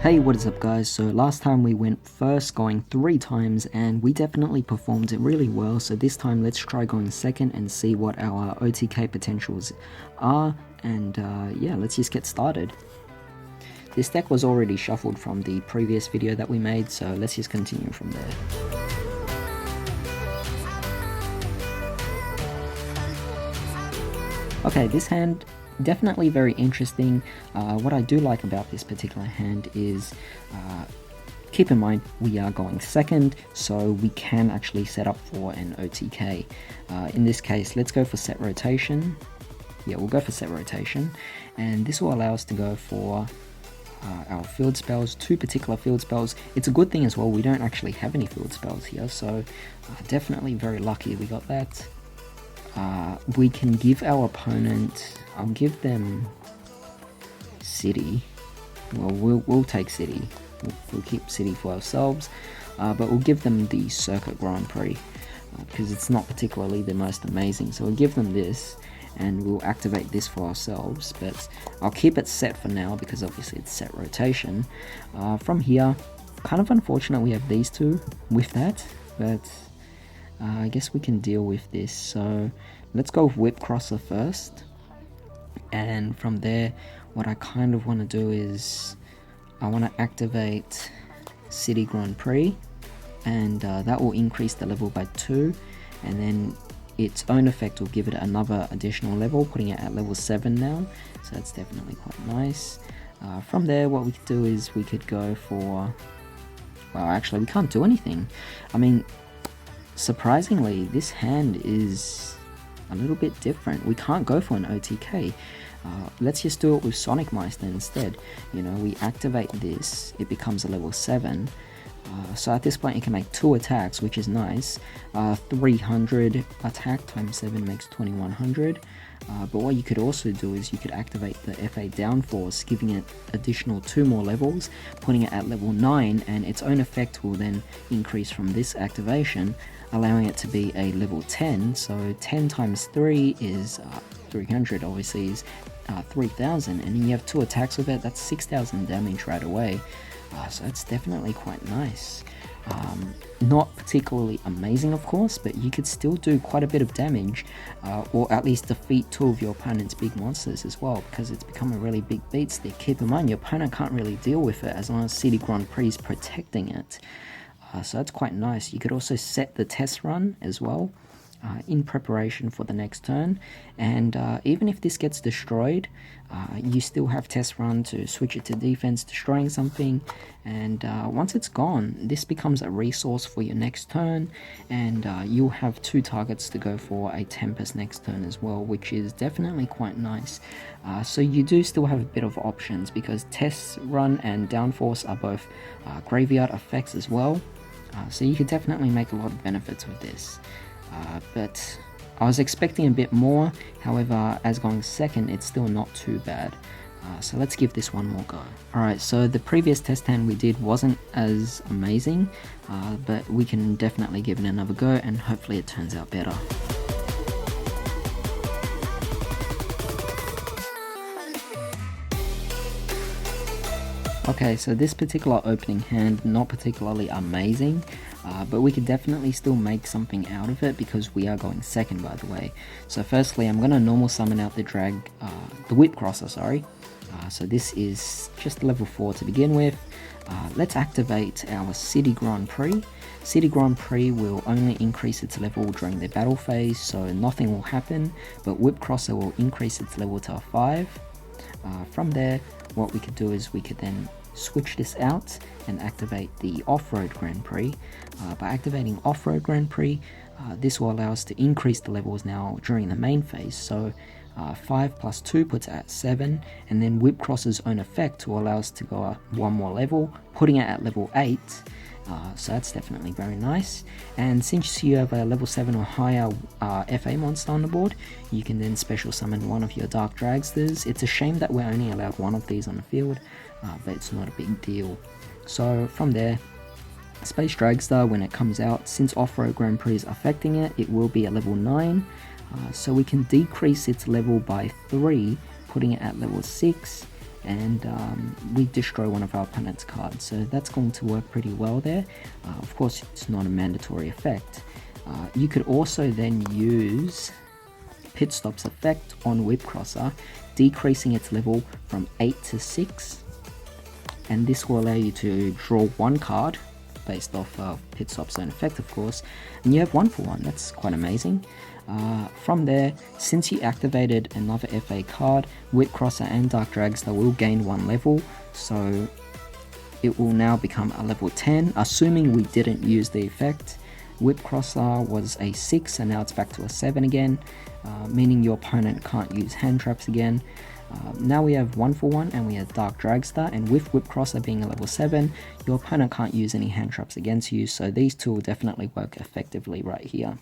Hey, what is up guys? So last time we went first going 3 times and we definitely performed it really well, so this time let's try going second and see what our OTK potentials are, and yeah, let's just get started. This deck was already shuffled from the previous video that we made, so let's just continue from there. Okay, this hand definitely very interesting. What I do like about this particular hand is keep in mind we are going second, so we can actually set up for an OTK. In this case, let's go for set rotation. Yeah, we'll go for set rotation, and this will allow us to go for our field spells, 2 particular field spells. It's a good thing as well, we don't actually have any field spells here, so definitely very lucky we got that. We can give our opponent, I'll give them City. Well, we'll take City. We'll keep City for ourselves, but we'll give them the Circuit Grand Prix because it's not particularly the most amazing. So we'll give them this, and we'll activate this for ourselves. But I'll keep it set for now because obviously it's set rotation. From here, kind of unfortunate we have these 2 with that, but I guess we can deal with this. So let's go with Whip Crosser first, and from there what I kind of want to do is I want to activate City Grand Prix, and that will increase the level by 2, and then its own effect will give it another additional level, putting it at level 7 now, so that's definitely quite nice. From there what we could do is we could go for, well actually we can't do anything. I mean, surprisingly this hand is a little bit different. We can't go for an OTK. Let's just do it with Sonic Meister instead. You know, we activate this, it becomes a level 7. So at this point it can make 2 attacks, which is nice. 300 attack times 7 makes 2100. But what you could also do is you could activate the FA Downforce, giving it additional 2 more levels, putting it at level 9, and its own effect will then increase from this activation, allowing it to be a level 10. So 10 times 3 is 300, obviously is 3000, and then you have 2 attacks with it, that's 6000 damage right away. So that's definitely quite nice. Not particularly amazing of course, but you could still do quite a bit of damage, or at least defeat 2 of your opponent's big monsters as well, because it's become a really big beat stick. Keep in mind your opponent can't really deal with it as long as City Grand Prix is protecting it. So that's quite nice. You could also set the test run as well, in preparation for the next turn, and even if this gets destroyed, you still have test run to switch it to defense, destroying something, and once it's gone, this becomes a resource for your next turn, and you'll have 2 targets to go for a Tempest next turn as well, which is definitely quite nice. So you do still have a bit of options, because test run and downforce are both graveyard effects as well, so you could definitely make a lot of benefits with this. But I was expecting a bit more, however as going second it's still not too bad. So let's give this one more go. Alright, so the previous test hand we did wasn't as amazing, but we can definitely give it another go and hopefully it turns out better. Okay, so this particular opening hand, not particularly amazing, but we could definitely still make something out of it because we are going second, by the way. So firstly, I'm going to normal summon out the the Whip Crosser, sorry. So this is just level 4 to begin with. Let's activate our City Grand Prix. City Grand Prix will only increase its level during the battle phase, so nothing will happen, but Whip Crosser will increase its level to a 5. From there, what we could do is we could then switch this out and activate the Off-Road Grand Prix. By activating Off-Road Grand Prix, this will allow us to increase the levels now during the main phase. So 5 plus 2 puts it at 7, and then Whip Crosser's own effect will allow us to go up 1 more level, putting it at level 8. So that's definitely very nice, and since you have a level 7 or higher FA monster on the board, you can then special summon one of your Dark Dragsters. It's a shame that we're only allowed 1 of these on the field, but it's not a big deal. So from there, Space Dragster, when it comes out, since Off-Road Grand Prix is affecting it, it will be at level 9, so we can decrease its level by 3, putting it at level 6, and we destroy one of our opponent's cards. So that's going to work pretty well there. Of course, it's not a mandatory effect. You could also then use Pit Stop's effect on Whip Crosser, decreasing its level from 8 to 6, and this will allow you to draw one card based off of Pit Stop's own effect, of course, and you have 1-for-1. That's quite amazing. From there, since you activated another FA card, Whip Crosser and Dark Dragster will gain 1 level, so it will now become a level 10, assuming we didn't use the effect. Whip Crosser was a 6 and now it's back to a 7 again, meaning your opponent can't use hand traps again. Now we have 1-for-1 and we have Dark Dragster, and with Whip Crosser being a level 7, your opponent can't use any hand traps against you, so these two will definitely work effectively right here,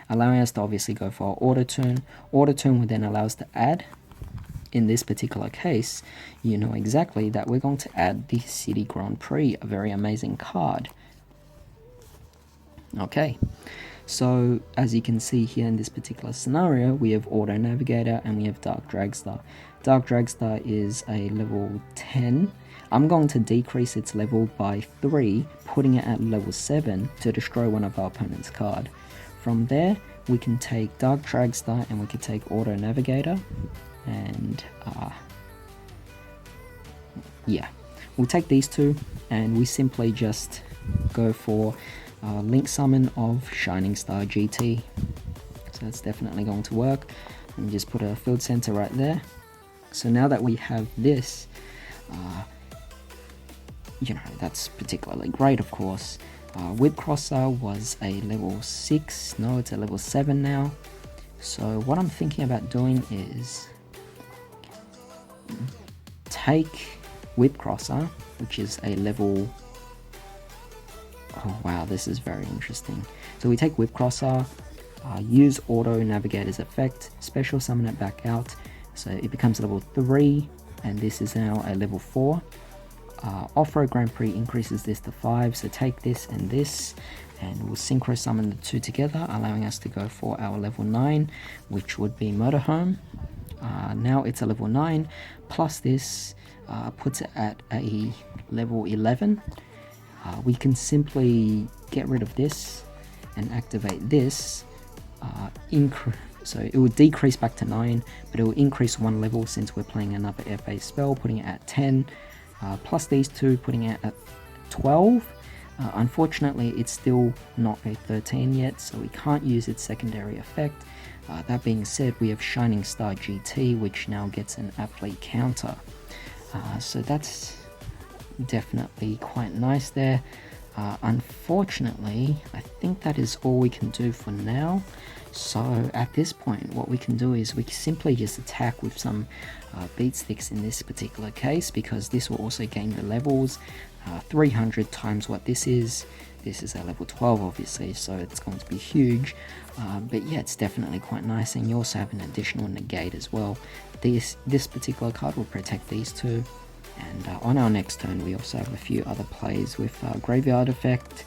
allowing us to obviously go for our Auto Turn. Auto Turn would then allow us to add, in this particular case, you know exactly that we're going to add the City Grand Prix, a very amazing card. Okay, so as you can see here in this particular scenario, we have Auto Navigator and we have Dark Dragster. Dark Dragster is a level 10. I'm going to decrease its level by 3, putting it at level 7 to destroy one of our opponent's card. From there, we can take Dark Dragster and we can take Auto Navigator, and yeah, we'll take these two and we simply just go for Link Summon of Shining Star GT. So that's definitely going to work. And just put a field center right there. So now that we have this, you know, that's particularly great, of course. Whip Crosser was a level 6, no, it's a level 7 now. So what I'm thinking about doing is take Whip Crosser, which is a level... Oh wow, this is very interesting. So we take Whip Crosser, use Auto Navigator's effect, special summon it back out, so it becomes level 3, and this is now a level 4. Off-Road Grand Prix increases this to 5, so take this, and we'll synchro summon the two together, allowing us to go for our level 9, which would be Motorhome. Now it's a level 9, plus this puts it at a level 11. We can simply get rid of this and activate this, so it will decrease back to 9, but it will increase 1 level since we're playing another FA spell, putting it at 10, plus these two, putting it at 12. Unfortunately, it's still not a 13 yet, so we can't use its secondary effect. That being said, we have Shining Star GT, which now gets an athlete counter. So that's definitely quite nice there. Unfortunately, I think that is all we can do for now. So at this point, what we can do is we can simply just attack with some beat sticks in this particular case, because this will also gain the levels. 300 times what this is. This is a level 12 obviously, so it's going to be huge. But yeah, it's definitely quite nice, and you also have an additional negate as well. This particular card will protect these two. And on our next turn, we also have a few other plays with Graveyard Effect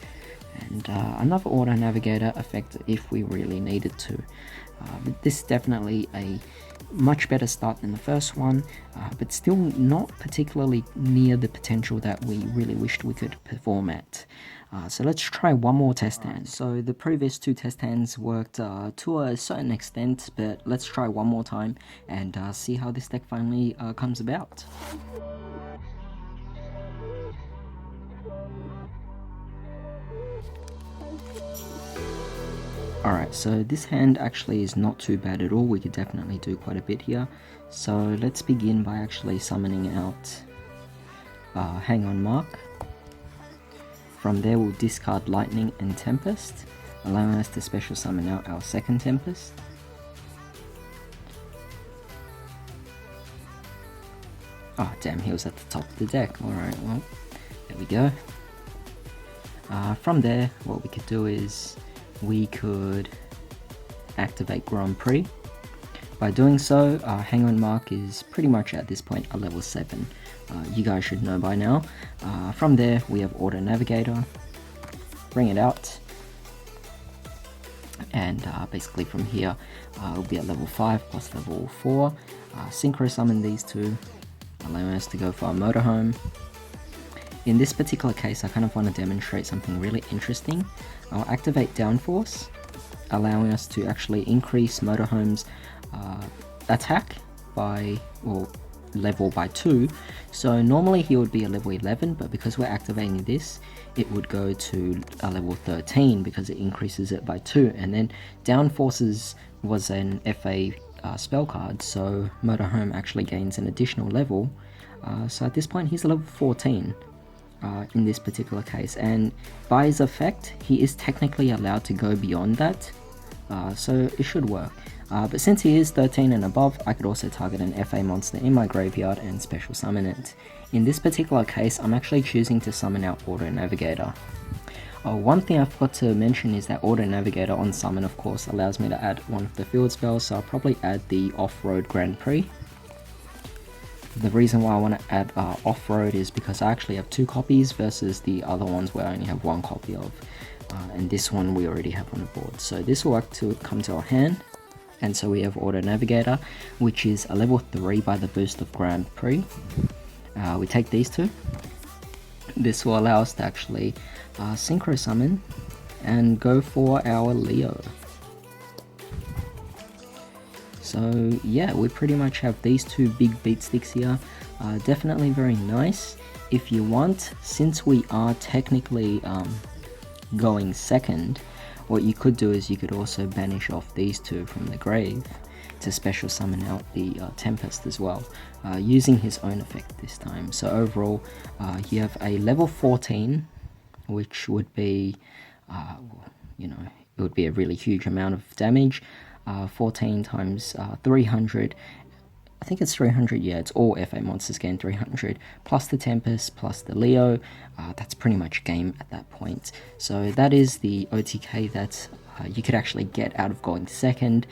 and another Auto Navigator effect if we really needed to. But this is definitely a much better start than the first one, but still not particularly near the potential that we really wished we could perform at. So let's try one more test hand. So the previous two test hands worked to a certain extent, but let's try one more time and see how this deck finally comes about. Alright, so this hand actually is not too bad at all. We could definitely do quite a bit here. So let's begin by actually summoning out Hang On Mark. From there we'll discard Lightning and Tempest, allowing us to special summon out our second Tempest. Oh damn, he was at the top of the deck. Alright, well, there we go. From there, what we could do is we could activate Grand Prix. By doing so, Hang On Mark is pretty much at this point a level 7. You guys should know by now. From there, we have Auto Navigator, bring it out, and basically from here, it'll be at level 5 plus level 4. Synchro summon these two, allowing us to go for our motorhome. In this particular case, I kind of want to demonstrate something really interesting. I'll activate downforce, allowing us to actually increase motorhome's attack by, or level by 2. So normally he would be a level 11, but because we're activating this, it would go to a level 13 because it increases it by 2. And then downforces was an FA spell card, so motorhome actually gains an additional level. So at this point he's a level 14 in this particular case, and by his effect he is technically allowed to go beyond that, so it should work. But since he is 13 and above, I could also target an FA monster in my graveyard and special summon it. In this particular case, I'm actually choosing to summon out Auto Navigator. One thing I forgot to mention is that Auto Navigator on summon, of course, allows me to add one of the field spells, so I'll probably add the Off-Road Grand Prix. The reason why I want to add Off-Road is because I actually have 2 copies versus the other ones where I only have 1 copy of. And this one we already have on the board. So this will work to come to our hand. And so we have Auto Navigator, which is a level 3 by the boost of Grand Prix. We take these 2. This will allow us to actually synchro summon and go for our Leo. So yeah, we pretty much have these 2 big beat sticks here. Definitely very nice. If you want, since we are technically going second, what you could do is you could also banish off these 2 from the grave to special summon out the Tempest as well, using his own effect this time. So overall, you have a level 14, which would be, you know, it would be a really huge amount of damage. 14 times 300, I think it's 300, yeah, it's all FA monsters gain 300, plus the Tempest, plus the Leo. That's pretty much game at that point. So that is the OTK that you could actually get out of going second.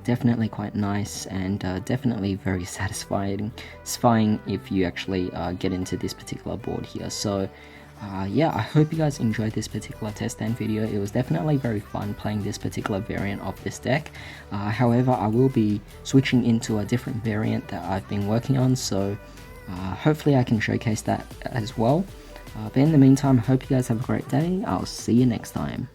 Definitely quite nice, and definitely very satisfying if you actually get into this particular board here. So yeah, I hope you guys enjoyed this particular test stand video. It was definitely very fun playing this particular variant of this deck. However, I will be switching into a different variant that I've been working on, so hopefully I can showcase that as well. But in the meantime, I hope you guys have a great day. I'll see you next time.